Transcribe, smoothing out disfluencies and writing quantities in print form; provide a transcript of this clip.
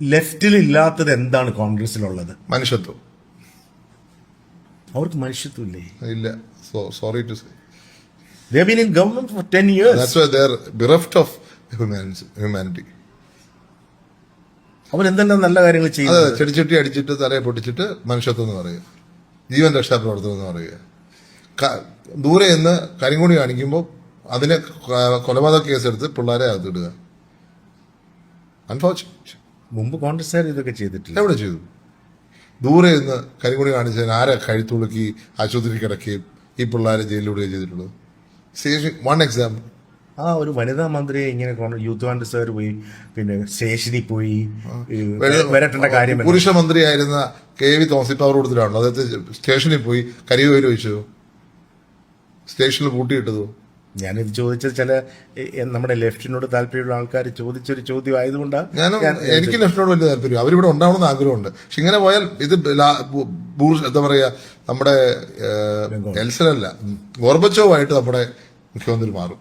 ലെഫ്റ്റിൽ ഇല്ലാത്തത് എന്താണ് കോൺഗ്രസിലുള്ളത്? മനുഷ്യത്വം. അവർക്ക് മനുഷ്യത്വം ഇല്ലേ? ഇല്ല. Sorry to say. They have been in government for 10 years. That's why they are bereft of humanity. അവരെന്തെല്ലാം നല്ല കാര്യങ്ങൾ അതെ, ചെയ്യുന്നത്? ചെടിച്ചട്ടി അടിച്ചിട്ട് തലയെ പൊട്ടിച്ചിട്ട് മനുഷ്യത്വം എന്ന് പറയുക, ജീവൻ രക്ഷാപ്രവർത്തനം എന്ന് പറയുക. ദൂരെ നിന്ന് കരിങ്കൊടി കാണിക്കുമ്പോൾ അതിനെ കൊലപാതക കേസെടുത്ത് പിള്ളേരെ അകത്തിടുക. അൺഫോർച്ചുനേറ്റ്. മുമ്പ് കോൺഗ്രസ്സുകാർ ഇതൊക്കെ ചെയ്തിട്ടില്ല. എവിടെ ചെയ്തു? ദൂരെ നിന്ന് കരിങ്കൊടി കാണിച്ചതിന് ആരെ കഴുത്തുളുക്കി ആശുപത്രി കിടക്കുകയും ഈ പിള്ളേരെ ജയിലിലൂടെ ചെയ്തിട്ടുള്ളത്? One example. ആ ഒരു വനിതാ മന്ത്രിയെ ഇങ്ങനെ യൂത്ത് കോൺഗ്രസ്സുകാർ പോയി പിന്നെ സ്റ്റേഷനിൽ പോയി വരട്ടേണ്ട കാര്യം. പുരുഷ മന്ത്രിയായിരുന്ന KV തോമസ് ഇപ്പൊ അവർ കൊടുത്തിട്ടാണല്ലോ അദ്ദേഹത്തെ സ്റ്റേഷനിൽ പോയി കരിവേര് വെച്ചു, സ്റ്റേഷനിൽ പൂട്ടിയിട്ടതോ? ഞാനിത് ചോദിച്ചത് ചില നമ്മുടെ ലെഫ്റ്റിനോട് താല്പര്യമുള്ള ആൾക്കാർ ചോദിച്ചൊരു ചോദ്യം ആയതുകൊണ്ടാണ്. എനിക്ക് ലെഫ്റ്റിനോട് വലിയ താല്പര്യം, അവരിവിടെ ഉണ്ടാവണമെന്ന് ആഗ്രഹമുണ്ട്. പക്ഷെ ഇങ്ങനെ പോയാൽ ഇത് എന്താ പറയാ, നമ്മുടെ എൽസനല്ല ഗോർബച്ചോവായിട്ട് നമ്മുടെ മുഖ്യമന്ത്രി മാറും.